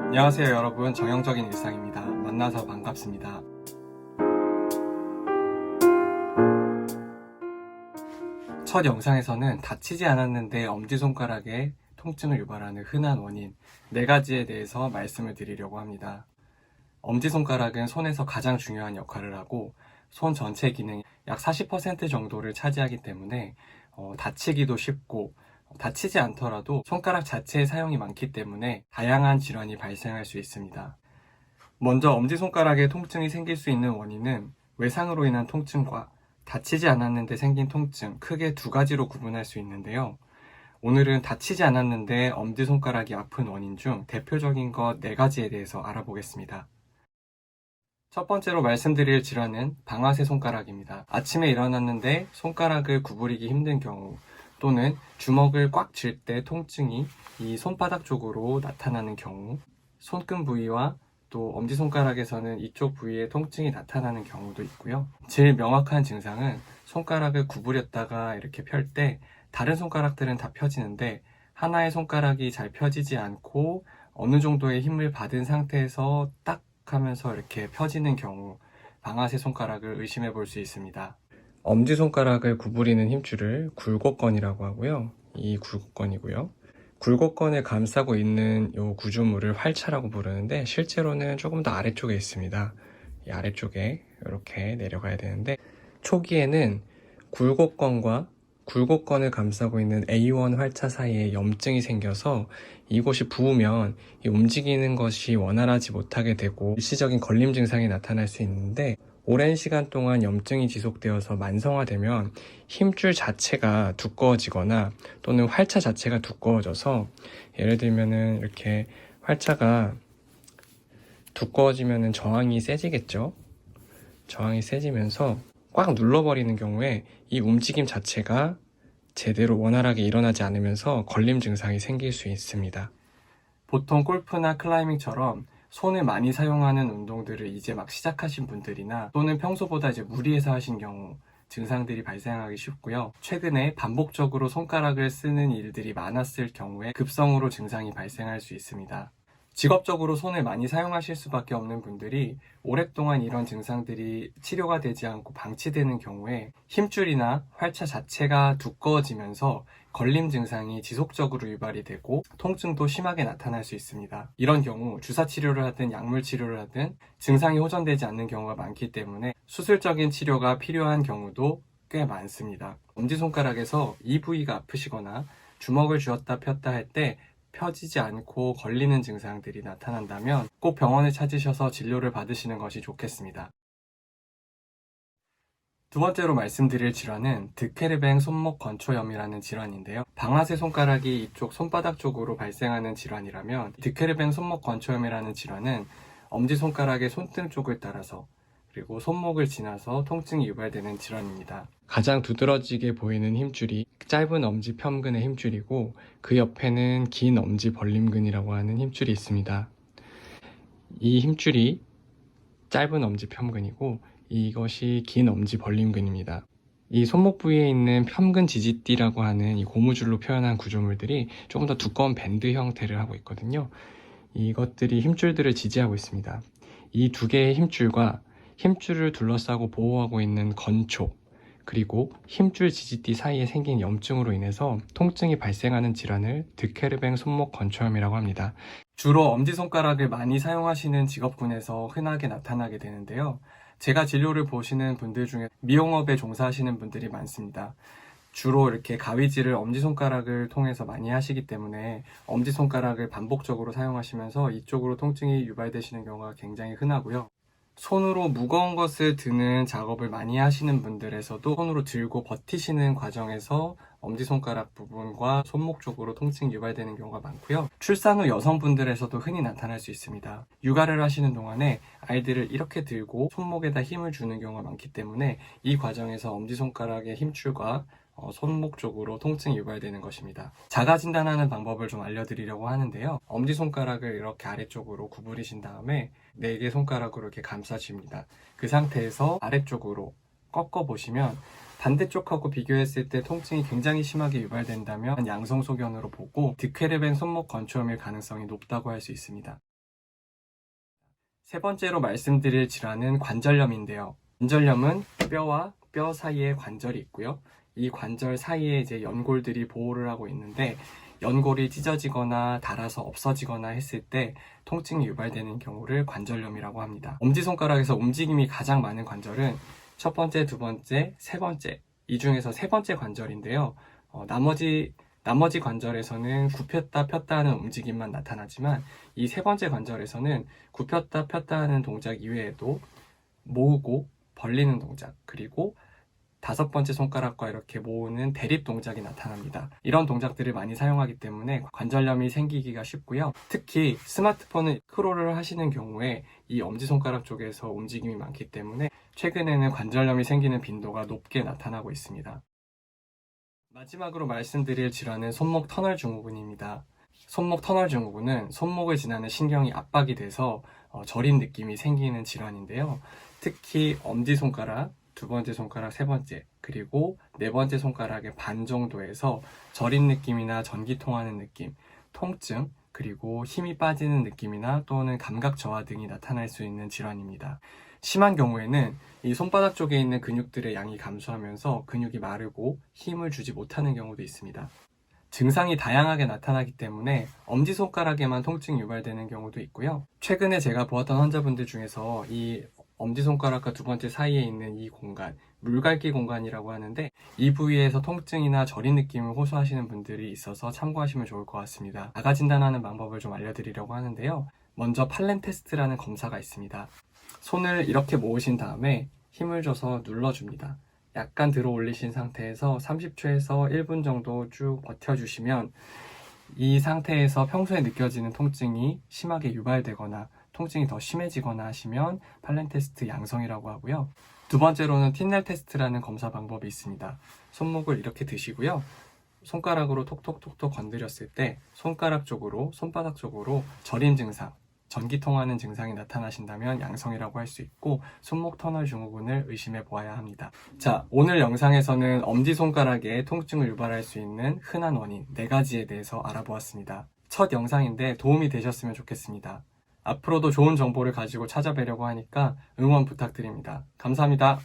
안녕하세요 여러분, 정형적인 일상입니다. 만나서 반갑습니다. 첫 영상에서는 다치지 않았는데 엄지손가락에 통증을 유발하는 흔한 원인 4가지에 대해서 말씀을 드리려고 합니다. 엄지손가락은 손에서 가장 중요한 역할을 하고 손 전체 기능 약 40% 정도를 차지하기 때문에 다치기도 쉽고, 다치지 않더라도 손가락 자체의 사용이 많기 때문에 다양한 질환이 발생할 수 있습니다. 먼저 엄지손가락에 통증이 생길 수 있는 원인은 외상으로 인한 통증과 다치지 않았는데 생긴 통증, 크게 2가지로 구분할 수 있는데요. 오늘은 다치지 않았는데 엄지손가락이 아픈 원인 중 대표적인 것 4가지에 대해서 알아보겠습니다. 첫 번째로 말씀드릴 질환은 방아쇠 손가락입니다. 아침에 일어났는데 손가락을 구부리기 힘든 경우, 또는 주먹을 꽉 쥘 때 통증이 이 손바닥 쪽으로 나타나는 경우, 손금 부위와 또 엄지손가락에서는 이쪽 부위에 통증이 나타나는 경우도 있고요. 제일 명확한 증상은 손가락을 구부렸다가 이렇게 펼 때 다른 손가락들은 다 펴지는데 하나의 손가락이 잘 펴지지 않고 어느 정도의 힘을 받은 상태에서 딱 하면서 이렇게 펴지는 경우, 방아쇠 손가락을 의심해 볼 수 있습니다. 엄지손가락을 구부리는 힘줄을 굴곡건이라고 하고요. 이 굴곡건이고요. 굴곡건을 감싸고 있는 이 구조물을 활차라고 부르는데, 실제로는 조금 더 아래쪽에 있습니다. 이 아래쪽에 이렇게 내려가야 되는데, 초기에는 굴곡건을 감싸고 있는 A1 활차 사이에 염증이 생겨서 이곳이 부으면 이 움직이는 것이 원활하지 못하게 되고 일시적인 걸림 증상이 나타날 수 있는데, 오랜 시간 동안 염증이 지속되어서 만성화되면 힘줄 자체가 두꺼워지거나 또는 활차 자체가 두꺼워져서, 예를 들면은 이렇게 활차가 두꺼워지면은 저항이 세지겠죠. 저항이 세지면서 꽉 눌러버리는 경우에 이 움직임 자체가 제대로 원활하게 일어나지 않으면서 걸림 증상이 생길 수 있습니다. 보통 골프나 클라이밍처럼 손을 많이 사용하는 운동들을 이제 막 시작하신 분들이나 또는 평소보다 이제 무리해서 하신 경우 증상들이 발생하기 쉽고요. 최근에 반복적으로 손가락을 쓰는 일들이 많았을 경우에 급성으로 증상이 발생할 수 있습니다. 직업적으로 손을 많이 사용하실 수밖에 없는 분들이 오랫동안 이런 증상들이 치료가 되지 않고 방치되는 경우에 힘줄이나 활차 자체가 두꺼워지면서 걸림 증상이 지속적으로 유발이 되고 통증도 심하게 나타날 수 있습니다. 이런 경우 주사 치료를 하든 약물 치료를 하든 증상이 호전되지 않는 경우가 많기 때문에 수술적인 치료가 필요한 경우도 꽤 많습니다. 엄지손가락에서 이 부위가 아프시거나 주먹을 쥐었다 폈다 할 때 펴지지 않고 걸리는 증상들이 나타난다면 꼭 병원을 찾으셔서 진료를 받으시는 것이 좋겠습니다. 두 번째로 말씀드릴 질환은 드케르뱅 손목 건초염이라는 질환인데요. 방아쇠 손가락이 이쪽 손바닥 쪽으로 발생하는 질환이라면, 드케르뱅 손목 건초염이라는 질환은 엄지손가락의 손등 쪽을 따라서 그리고 손목을 지나서 통증이 유발되는 질환입니다. 가장 두드러지게 보이는 힘줄이 짧은 엄지 편근의 힘줄이고, 그 옆에는 긴 엄지 벌림근이라고 하는 힘줄이 있습니다. 이 힘줄이 짧은 엄지 편근이고 이것이 긴 엄지 벌림근입니다. 이 손목 부위에 있는 편근 지지띠라고 하는 이 고무줄로 표현한 구조물들이 조금 더 두꺼운 밴드 형태를 하고 있거든요. 이것들이 힘줄들을 지지하고 있습니다. 이 2개의 힘줄과 힘줄을 둘러싸고 보호하고 있는 건초, 그리고 힘줄 지지띠 사이에 생긴 염증으로 인해서 통증이 발생하는 질환을 드케르뱅 손목 건초염이라고 합니다. 주로 엄지손가락을 많이 사용하시는 직업군에서 흔하게 나타나게 되는데요. 제가 진료를 보시는 분들 중에 미용업에 종사하시는 분들이 많습니다. 주로 이렇게 가위질을 엄지손가락을 통해서 많이 하시기 때문에 엄지손가락을 반복적으로 사용하시면서 이쪽으로 통증이 유발되시는 경우가 굉장히 흔하고요. 손으로 무거운 것을 드는 작업을 많이 하시는 분들에서도 손으로 들고 버티시는 과정에서 엄지손가락 부분과 손목 쪽으로 통증이 유발되는 경우가 많고요. 출산 후 여성분들에서도 흔히 나타날 수 있습니다. 육아를 하시는 동안에 아이들을 이렇게 들고 손목에다 힘을 주는 경우가 많기 때문에 이 과정에서 엄지손가락의 힘줄과 손목 쪽으로 통증이 유발되는 것입니다. 자가 진단하는 방법을 좀 알려드리려고 하는데요. 엄지손가락을 이렇게 아래쪽으로 구부리신 다음에 4개 손가락으로 이렇게 감싸줍니다. 그 상태에서 아래쪽으로 꺾어 보시면 반대쪽하고 비교했을 때 통증이 굉장히 심하게 유발된다면 양성소견으로 보고 드케르뱅 손목 건초염일 가능성이 높다고 할 수 있습니다. 세 번째로 말씀드릴 질환은 관절염인데요. 관절염은 뼈와 뼈 사이에 관절이 있고요. 이 관절 사이에 이제 연골들이 보호를 하고 있는데 연골이 찢어지거나 닳아서 없어지거나 했을 때 통증이 유발되는 경우를 관절염이라고 합니다. 엄지손가락에서 움직임이 가장 많은 관절은 첫 번째, 두 번째, 세 번째, 이 중에서 세 번째 관절인데요. 나머지 관절에서는 굽혔다 폈다 하는 움직임만 나타나지만 이 세 번째 관절에서는 굽혔다 폈다 하는 동작 이외에도 모으고 벌리는 동작, 그리고 다섯 번째 손가락과 이렇게 모으는 대립 동작이 나타납니다. 이런 동작들을 많이 사용하기 때문에 관절염이 생기기가 쉽고요. 특히 스마트폰을 스크롤을 하시는 경우에 이 엄지손가락 쪽에서 움직임이 많기 때문에 최근에는 관절염이 생기는 빈도가 높게 나타나고 있습니다. 마지막으로 말씀드릴 질환은 손목 터널 증후군입니다. 손목 터널 증후군은 손목을 지나는 신경이 압박이 돼서 저린 느낌이 생기는 질환인데요. 특히 엄지손가락, 두 번째 손가락, 세 번째, 그리고 네 번째 손가락의 반 정도에서 저린 느낌이나 전기 통하는 느낌, 통증, 그리고 힘이 빠지는 느낌이나 또는 감각 저하 등이 나타날 수 있는 질환입니다. 심한 경우에는 이 손바닥 쪽에 있는 근육들의 양이 감소하면서 근육이 마르고 힘을 주지 못하는 경우도 있습니다. 증상이 다양하게 나타나기 때문에 엄지손가락에만 통증이 유발되는 경우도 있고요. 최근에 제가 보았던 환자분들 중에서 이 엄지손가락과 두 번째 사이에 있는 이 공간, 물갈기 공간이라고 하는데 이 부위에서 통증이나 저린 느낌을 호소하시는 분들이 있어서 참고하시면 좋을 것 같습니다. 자가 진단하는 방법을 좀 알려드리려고 하는데요. 먼저 팔렌 테스트라는 검사가 있습니다. 손을 이렇게 모으신 다음에 힘을 줘서 눌러줍니다. 약간 들어 올리신 상태에서 30초에서 1분 정도 쭉 버텨주시면 이 상태에서 평소에 느껴지는 통증이 심하게 유발되거나 통증이 더 심해지거나 하시면 팔렌 테스트 양성이라고 하고요. 두 번째로는 틴넬 테스트라는 검사 방법이 있습니다. 손목을 이렇게 드시고요. 손가락으로 톡톡톡톡 건드렸을 때 손가락 쪽으로, 손바닥 쪽으로 저림 증상, 전기 통하는 증상이 나타나신다면 양성이라고 할 수 있고 손목 터널 증후군을 의심해 보아야 합니다. 자, 오늘 영상에서는 엄지손가락에 통증을 유발할 수 있는 흔한 원인 4가지에 대해서 알아보았습니다. 첫 영상인데 도움이 되셨으면 좋겠습니다. 앞으로도 좋은 정보를 가지고 찾아뵈려고 하니까 응원 부탁드립니다. 감사합니다.